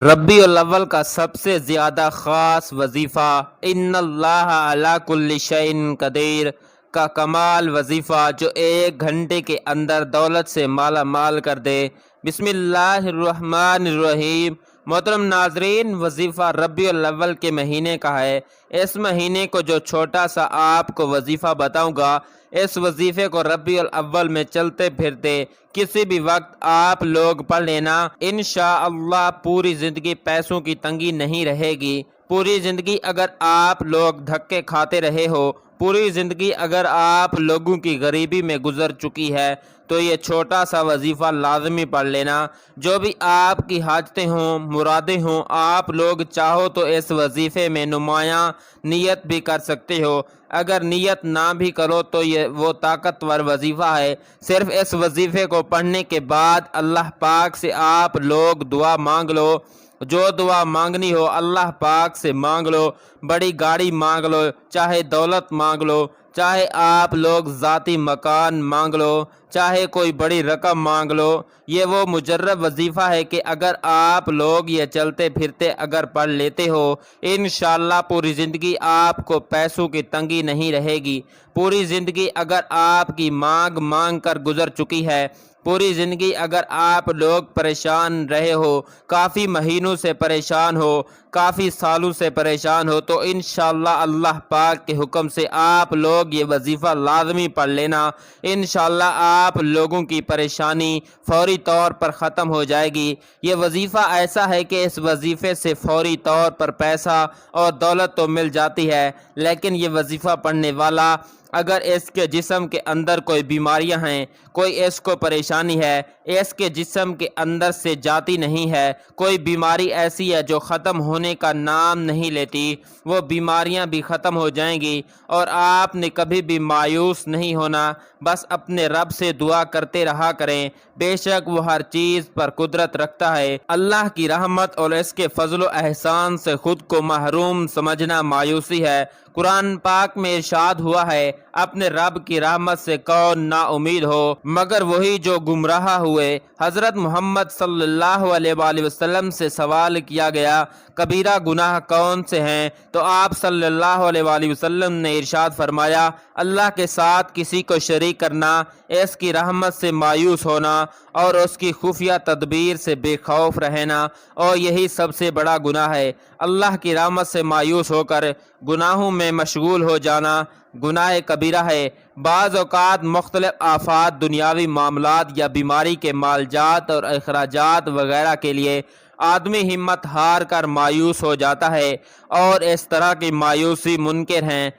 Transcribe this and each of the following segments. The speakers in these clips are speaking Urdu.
ربیع الاول کا سب سے زیادہ خاص وظیفہ ان اللہ علی کل شیء قدیر کا کمال وظیفہ جو 1 گھنٹے کے اندر دولت سے مالا مال کر دے۔ بسم اللہ الرحمن الرحیم۔ محترم ناظرین، وظیفہ ربیع الاول کے مہینے کا ہے۔ اس مہینے کو جو چھوٹا سا آپ کو وظیفہ بتاؤں گا، اس وظیفے کو ربیع الاول میں چلتے پھرتے کسی بھی وقت آپ لوگ پڑھ لینا، انشاءاللہ پوری زندگی پیسوں کی تنگی نہیں رہے گی۔ پوری زندگی اگر آپ لوگ دھکے کھاتے رہے ہو، پوری زندگی اگر آپ لوگوں کی غریبی میں گزر چکی ہے، تو یہ چھوٹا سا وظیفہ لازمی پڑھ لینا۔ جو بھی آپ کی حاجتیں ہوں، مرادیں ہوں، آپ لوگ چاہو تو اس وظیفے میں نمایاں نیت بھی کر سکتے ہو۔ اگر نیت نہ بھی کرو تو یہ وہ طاقتور وظیفہ ہے۔ صرف اس وظیفے کو پڑھنے کے بعد اللہ پاک سے آپ لوگ دعا مانگ لو، جو دعا مانگنی ہو اللہ پاک سے مانگ لو۔ بڑی گاڑی مانگ لو، چاہے دولت مانگ لو، چاہے آپ لوگ ذاتی مکان مانگ لو، چاہے کوئی بڑی رقم مانگ لو۔ یہ وہ مجرب وظیفہ ہے کہ اگر آپ لوگ یہ چلتے پھرتے اگر پڑھ لیتے ہو، انشاءاللہ پوری زندگی آپ کو پیسوں کی تنگی نہیں رہے گی۔ پوری زندگی اگر آپ کی مانگ مانگ کر گزر چکی ہے، پوری زندگی اگر آپ لوگ پریشان رہے ہو، کافی مہینوں سے پریشان ہو، کافی سالوں سے پریشان ہو، تو انشاءاللہ اللہ پاک کے حکم سے آپ لوگ یہ وظیفہ لازمی پڑھ لینا۔ انشاءاللہ آپ لوگوں کی پریشانی فوری طور پر ختم ہو جائے گی۔ یہ وظیفہ ایسا ہے کہ اس وظیفے سے فوری طور پر پیسہ اور دولت تو مل جاتی ہے، لیکن یہ وظیفہ پڑھنے والا اگر اس کے جسم کے اندر کوئی بیماریاں ہیں، کوئی اس کو پریشانی ہے، اس کے جسم کے اندر سے جاتی نہیں ہے، کوئی بیماری ایسی ہے جو ختم ہونے کا نام نہیں لیتی، وہ بیماریاں بھی ختم ہو جائیں گی۔ اور آپ نے کبھی بھی مایوس نہیں ہونا، بس اپنے رب سے دعا کرتے رہا کریں، بے شک وہ ہر چیز پر قدرت رکھتا ہے۔ اللہ کی رحمت اور اس کے فضل و احسان سے خود کو محروم سمجھنا مایوسی ہے۔ قرآن پاک میں ارشاد ہوا ہے، اپنے رب کی رحمت سے کون نا امید ہو مگر وہی جو گمراہ ہوئے۔ حضرت محمد صلی اللہ علیہ وآلہ وسلم سے سوال کیا گیا، کبیرہ گناہ کون سے ہیں؟ تو آپ صلی اللہ علیہ وآلہ وسلم نے ارشاد فرمایا، اللہ کے ساتھ کسی کو شریک کرنا، اس کی رحمت سے مایوس ہونا اور اس کی خفیہ تدبیر سے بے خوف رہنا، اور یہی سب سے بڑا گناہ ہے۔ اللہ کی رحمت سے مایوس ہو کر گناہوں میں مشغول ہو جانا گناہ کبیرہ ہے۔ بعض اوقات مختلف آفات، دنیاوی معاملات یا بیماری کے معالجات اور اخراجات وغیرہ کے لیے آدمی ہمت ہار کر مایوس ہو جاتا ہے، اور اس طرح کی مایوسی منکر ہیں۔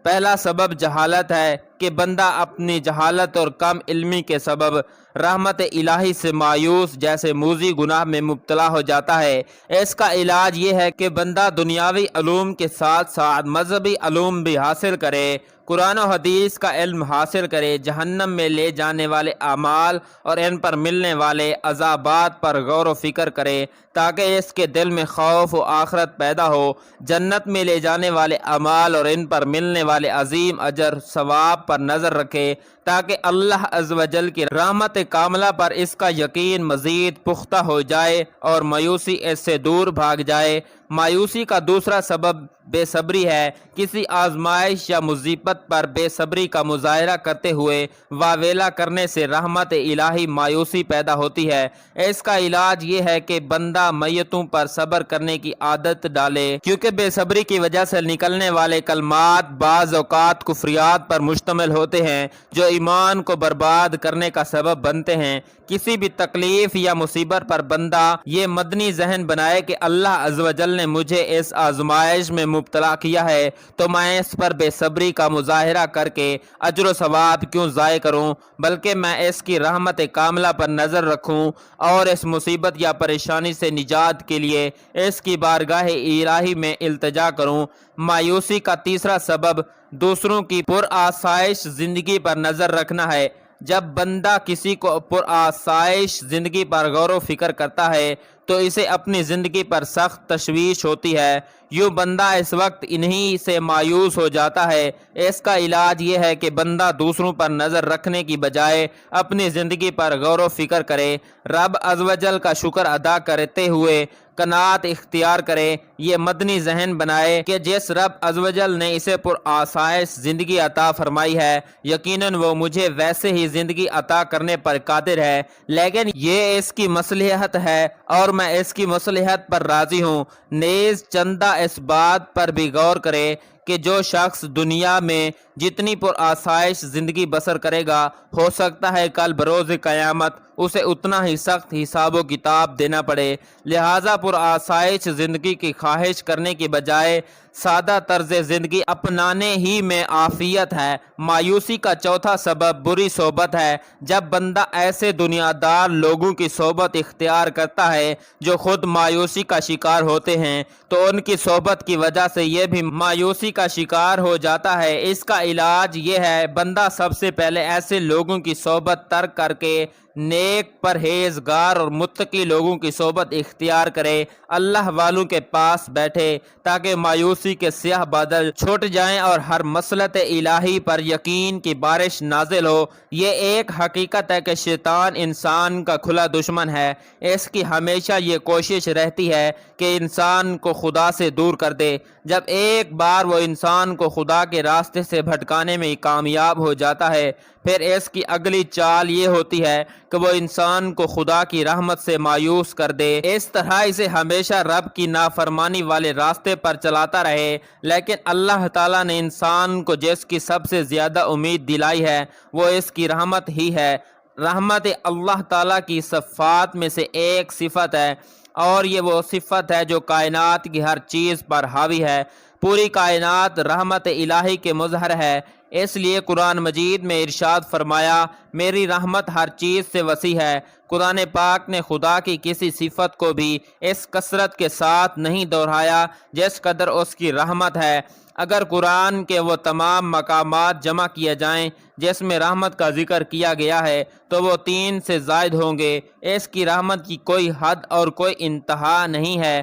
پہلا سبب جہالت ہے کہ بندہ اپنی جہالت اور کم علمی کے سبب رحمت الہی سے مایوس جیسے موذی گناہ میں مبتلا ہو جاتا ہے۔ اس کا علاج یہ ہے کہ بندہ دنیاوی علوم کے ساتھ ساتھ مذہبی علوم بھی حاصل کرے، قرآن و حدیث کا علم حاصل کرے، جہنم میں لے جانے والے اعمال اور ان پر ملنے والے عذابات پر غور و فکر کرے، تاکہ اس کے دل میں خوف و آخرت پیدا ہو، جنت میں لے جانے والے اعمال اور ان پر ملنے والے عظیم اجر ثواب پر نظر رکھے، تاکہ اللہ عز و جل کی رحمت کاملہ پر اس کا یقین مزید پختہ ہو جائے اور مایوسی اس سے دور بھاگ جائے۔ مایوسی کا دوسرا سبب بے صبری ہے۔ کسی آزمائش یا مصیبت پر بے صبری کا مظاہرہ کرتے ہوئے واویلا کرنے سے رحمت الہی مایوسی پیدا ہوتی ہے۔ اس کا علاج یہ ہے کہ بندہ میتوں پر صبر کرنے کی عادت ڈالے، کیونکہ بے صبری کی وجہ سے نکلنے والے کلمات بعض اوقات کفریات پر مشتمل ہوتے ہیں جو ایمان کو برباد کرنے کا سبب بنتے ہیں۔ کسی بھی تکلیف یا مصیبت پر بندہ یہ مدنی ذہن بنائے کہ اللہ عز و جل نے مجھے اس آزمائش میں مبتلا کیا ہے، تو میں اس پر بے صبری کا مظاہرہ کر کے اجر و ثواب کیوں ضائع کروں، بلکہ میں اس کی رحمت کاملہ پر نظر رکھوں اور اس مصیبت یا پریشانی سے نجات کے لیے اس کی بارگاہ الہی میں التجا کروں۔ مایوسی کا تیسرا سبب دوسروں کی پرآسائش زندگی پر نظر رکھنا ہے۔ جب بندہ کسی کو پرآسائش زندگی پر غور و فکر کرتا ہے تو اسے اپنی زندگی پر سخت تشویش ہوتی ہے۔ یوں بندہ اس وقت انہی سے مایوس ہو جاتا ہے۔ اس کا علاج یہ ہے کہ بندہ دوسروں پر نظر رکھنے کی بجائے اپنی زندگی پر غور و فکر کرے، رب عز و جل کا شکر ادا کرتے ہوئے قناعت اختیار کرے، یہ مدنی ذہن بنائے کہ جس رب عز و جل نے اسے پر آسائش زندگی عطا فرمائی ہے، یقیناً وہ مجھے ویسے ہی زندگی عطا کرنے پر قادر ہے، لیکن یہ اس کی مصلحت ہے اور میں اس کی مصلحت پر راضی ہوں۔ نیز چندہ اس بات پر بھی غور کرے کہ جو شخص دنیا میں جتنی پر آسائش زندگی بسر کرے گا، ہو سکتا ہے کل بروز قیامت اسے اتنا ہی سخت حساب و کتاب دینا پڑے۔ لہٰذا پر آسائش زندگی کی خواہش کرنے کی بجائے سادہ طرز زندگی اپنانے ہی میں عافیت ہے۔ مایوسی کا چوتھا سبب بری صحبت ہے۔ جب بندہ ایسے دنیا دار لوگوں کی صحبت اختیار کرتا ہے جو خود مایوسی کا شکار ہوتے ہیں، تو ان کی صحبت کی وجہ سے یہ بھی مایوسی کا شکار ہو جاتا ہے۔ اس کا علاج یہ ہے بندہ سب سے پہلے ایسے لوگوں کی صحبت ترک کر کے نیک پرہیزگار اور متقی لوگوں کی صحبت اختیار کرے، اللہ والوں کے پاس بیٹھے تاکہ مایوسی کے سیاہ بادل چھٹ جائیں اور ہر مصلحت الہی پر یقین کی بارش نازل ہو۔ یہ ایک حقیقت ہے کہ شیطان انسان کا کھلا دشمن ہے۔ اس کی ہمیشہ یہ کوشش رہتی ہے کہ انسان کو خدا سے دور کر دے۔ جب ایک بار وہ انسان کو خدا کے راستے سے بھٹکانے میں کامیاب ہو جاتا ہے، پھر اس کی اگلی چال یہ ہوتی ہے کہ وہ انسان کو خدا کی رحمت سے مایوس کر دے، اس طرح اسے ہمیشہ رب کی نافرمانی والے راستے پر چلاتا رہے۔ لیکن اللہ تعالیٰ نے انسان کو جس کی سب سے زیادہ امید دلائی ہے وہ اس کی رحمت ہی ہے۔ رحمت اللہ تعالیٰ کی صفات میں سے ایک صفت ہے، اور یہ وہ صفت ہے جو کائنات کی ہر چیز پر حاوی ہے۔ پوری کائنات رحمت الہی کے مظہر ہے۔ اس لیے قرآن مجید میں ارشاد فرمایا، میری رحمت ہر چیز سے وسیع ہے۔ قرآن پاک نے خدا کی کسی صفت کو بھی اس کثرت کے ساتھ نہیں دہرایا جس قدر اس کی رحمت ہے۔ اگر قرآن کے وہ تمام مقامات جمع کیے جائیں جس میں رحمت کا ذکر کیا گیا ہے تو وہ 3 سے زائد ہوں گے۔ اس کی رحمت کی کوئی حد اور کوئی انتہا نہیں ہے،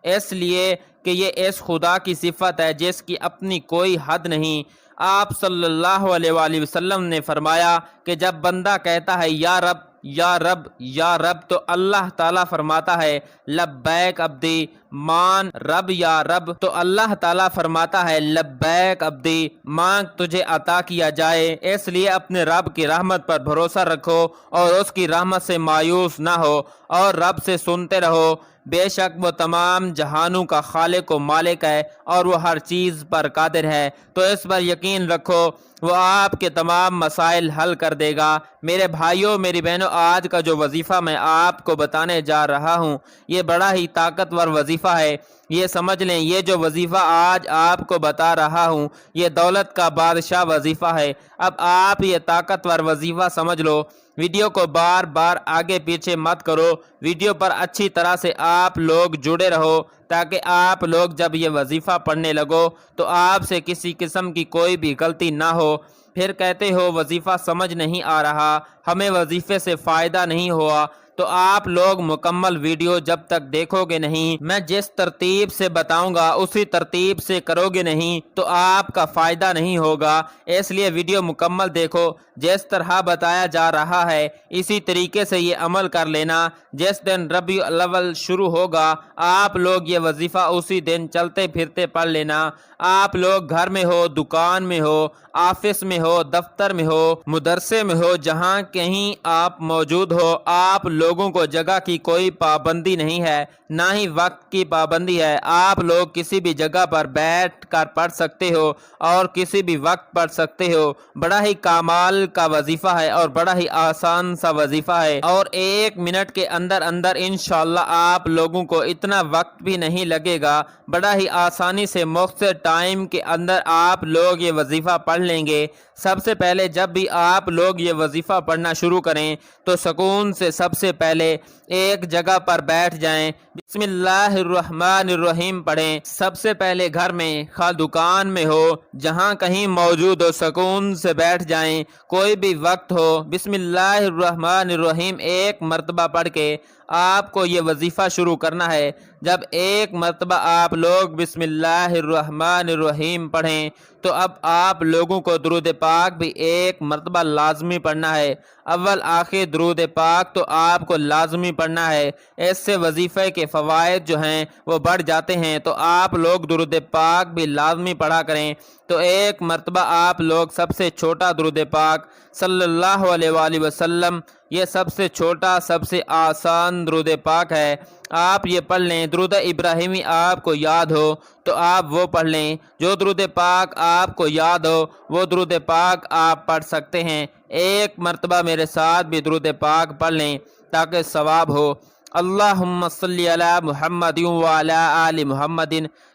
اس لیے کہ یہ اس خدا کی صفت ہے جس کی اپنی کوئی حد نہیں۔ آپ صلی اللہ علیہ وآلہ وسلم نے فرمایا کہ جب بندہ کہتا ہے یا رب یا رب یا رب، تو اللہ تعالیٰ فرماتا ہے لبیک عبدی، مان رب یا رب، تو اللہ تعالیٰ فرماتا ہے لبیک عبدی، مانگ تجھے عطا کیا جائے۔ اس لیے اپنے رب کی رحمت پر بھروسہ رکھو اور اس کی رحمت سے مایوس نہ ہو، اور رب سے سنتے رہو۔ بے شک وہ تمام جہانوں کا خالق و مالک ہے اور وہ ہر چیز پر قادر ہے، تو اس پر یقین رکھو، وہ آپ کے تمام مسائل حل کر دے گا۔ میرے بھائیوں، میری بہنوں، آج کا جو وظیفہ میں آپ کو بتانے جا رہا ہوں یہ بڑا ہی طاقتور وظیفہ ہے۔ یہ سمجھ لیں، یہ جو وظیفہ آج آپ کو بتا رہا ہوں یہ دولت کا بادشاہ وظیفہ ہے۔ اب آپ یہ طاقتور وظیفہ سمجھ لو۔ ویڈیو کو بار بار آگے پیچھے مت کرو، ویڈیو پر اچھی طرح سے آپ لوگ جڑے رہو تاکہ آپ لوگ جب یہ وظیفہ پڑھنے لگو تو آپ سے کسی قسم کی کوئی بھی غلطی نہ ہو۔ پھر کہتے ہو وظیفہ سمجھ نہیں آ رہا، ہمیں وظیفے سے فائدہ نہیں ہوا، تو آپ لوگ مکمل ویڈیو جب تک دیکھو گے نہیں، میں جس ترتیب سے بتاؤں گا اسی ترتیب سے کرو گے نہیں، تو آپ کا فائدہ نہیں ہوگا۔ اس لیے ویڈیو مکمل دیکھو، جس طرح بتایا جا رہا ہے اسی طریقے سے یہ عمل کر لینا۔ جس دن ربیع الاول شروع ہوگا آپ لوگ یہ وظیفہ اسی دن چلتے پھرتے پڑھ لینا۔ آپ لوگ گھر میں ہو، دکان میں ہو، آفس میں ہو، دفتر میں ہو، مدرسے میں ہو، جہاں کہیں آپ موجود ہو، آپ لوگوں کو جگہ کی کوئی پابندی نہیں ہے، نہ ہی وقت کی پابندی ہے۔ آپ لوگ کسی بھی جگہ پر بیٹھ کر پڑھ سکتے ہو اور کسی بھی وقت پڑھ سکتے ہو۔ بڑا ہی کمال کا وظیفہ ہے اور بڑا ہی آسان سا وظیفہ ہے، اور 1 منٹ کے اندر اندر انشاءاللہ آپ لوگوں کو اتنا وقت بھی نہیں لگے گا۔ بڑا ہی آسانی سے مختصر ٹائم کے اندر آپ لوگ یہ وظیفہ پڑھ لیں گے۔ سب سے پہلے جب بھی آپ لوگ یہ وظیفہ پڑھنا شروع کریں تو سکون سے سب سے پہلے ایک جگہ پر بیٹھ جائیں، بسم اللہ الرحمن الرحیم پڑھیں۔ سب سے پہلے گھر میں، خواہ دکان میں ہو، جہاں کہیں موجود ہو، سکون سے بیٹھ جائیں۔ کوئی بھی وقت ہو، بسم اللہ الرحمن الرحیم 1 مرتبہ پڑھ کے کہ آپ کو یہ وظیفہ شروع کرنا ہے۔ جب ایک مرتبہ آپ لوگ بسم اللہ الرحمن الرحیم پڑھیں تو اب آپ لوگوں کو درود پاک بھی ایک مرتبہ لازمی پڑھنا ہے۔ اول آخر درود پاک تو آپ کو لازمی پڑھنا ہے۔ اس سے وظیفے کے فوائد جو ہیں وہ بڑھ جاتے ہیں، تو آپ لوگ درود پاک بھی لازمی پڑھا کریں۔ تو ایک مرتبہ آپ لوگ سب سے چھوٹا درود پاک صلی اللہ علیہ وآلہ وسلم، یہ سب سے چھوٹا سب سے آسان درود پاک ہے، آپ یہ پڑھ لیں۔ درود ابراہیمی آپ کو یاد ہو تو آپ وہ پڑھ لیں۔ جو درود پاک آپ کو یاد ہو وہ درود پاک آپ پڑھ سکتے ہیں۔ ایک مرتبہ میرے ساتھ بھی درود پاک پڑھ لیں تاکہ ثواب ہو۔ اللہم صلی علی محمد وعلی آل محمد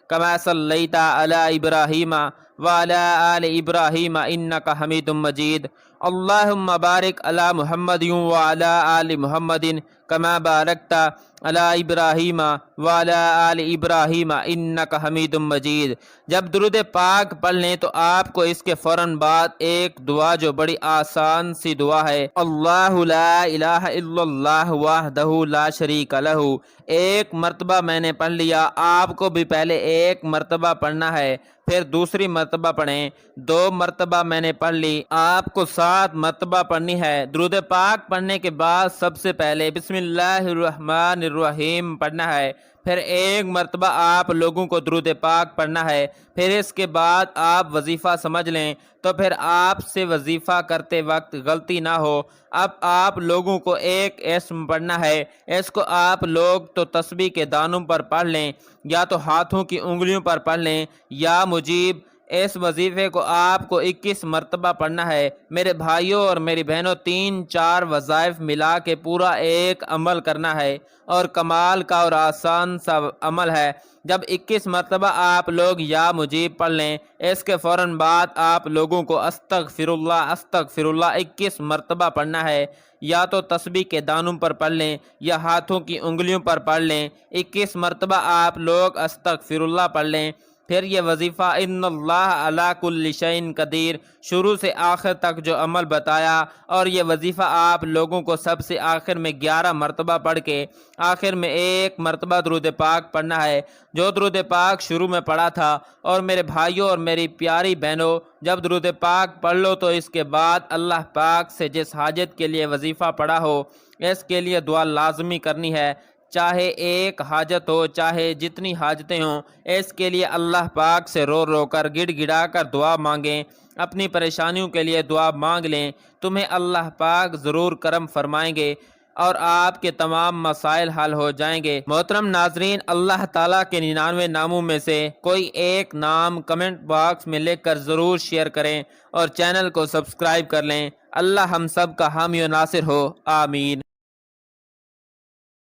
کما صلیت علی ابراہیم وعلی آل ابراہیم انک حمید مجید۔ اللہم بارک علی محمد وعلی آل محمد کما بارکت علی ابراہیم وعلی آل ابراہیم انک حمید مجید۔ جب درود پاک پڑھ لیں تو آپ کو اس کے فوراً بعد ایک دعا جو بڑی آسان سی دعا ہے، اللہ لا الہ الا اللہ وحدہ لا شریک لہ، ایک مرتبہ میں نے پڑھ لیا، آپ کو بھی پہلے ایک مرتبہ پڑھنا ہے، پھر دوسری مرتبہ پڑھیں۔ 2 مرتبہ میں نے پڑھ لی، آپ کو 7 مرتبہ پڑھنی ہے۔ درود پاک پڑھنے کے بعد سب سے پہلے بسم اللہ الرحمن الرحیم پڑھنا ہے، پھر ایک مرتبہ آپ لوگوں کو درود پاک پڑھنا ہے، پھر اس کے بعد آپ وظیفہ سمجھ لیں تو پھر آپ سے وظیفہ کرتے وقت غلطی نہ ہو۔ اب آپ لوگوں کو ایک اسم پڑھنا ہے، اس کو آپ لوگ تو تسبیح کے دانوں پر پڑھ لیں یا تو ہاتھوں کی انگلیوں پر پڑھ لیں یا مجیب۔ اس وظیفے کو آپ کو 21 مرتبہ پڑھنا ہے۔ میرے بھائیوں اور میری بہنوں، 3-4 وظائف ملا کے پورا ایک عمل کرنا ہے اور کمال کا اور آسان سا عمل ہے۔ جب 21 مرتبہ آپ لوگ یا مجیب پڑھ لیں، اس کے فوراً بعد آپ لوگوں کو استغفر اللہ 21 مرتبہ پڑھنا ہے، یا تو تسبیح کے دانوں پر پڑھ لیں یا ہاتھوں کی انگلیوں پر پڑھ لیں۔ 21 مرتبہ آپ لوگ استغفر اللہ پڑھ لیں۔ پھر یہ وظیفہ ان اللہ علی کل شیء قدیر شروع سے آخر تک جو عمل بتایا، اور یہ وظیفہ آپ لوگوں کو سب سے آخر میں 11 مرتبہ پڑھ کے آخر میں ایک مرتبہ درود پاک پڑھنا ہے جو درود پاک شروع میں پڑھا تھا۔ اور میرے بھائیوں اور میری پیاری بہنوں، جب درود پاک پڑھ لو تو اس کے بعد اللہ پاک سے جس حاجت کے لیے وظیفہ پڑھا ہو اس کے لیے دعا لازمی کرنی ہے، چاہے ایک حاجت ہو چاہے جتنی حاجتیں ہوں، اس کے لیے اللہ پاک سے رو رو کر گڑ گڑا کر دعا مانگیں، اپنی پریشانیوں کے لیے دعا مانگ لیں، تمہیں اللہ پاک ضرور کرم فرمائیں گے اور آپ کے تمام مسائل حل ہو جائیں گے۔ محترم ناظرین، اللہ تعالیٰ کے 99 ناموں میں سے کوئی ایک نام کمنٹ باکس میں لکھ کر ضرور شیئر کریں اور چینل کو سبسکرائب کر لیں۔ اللہ ہم سب کا حامی و ناصر ہو، آمین۔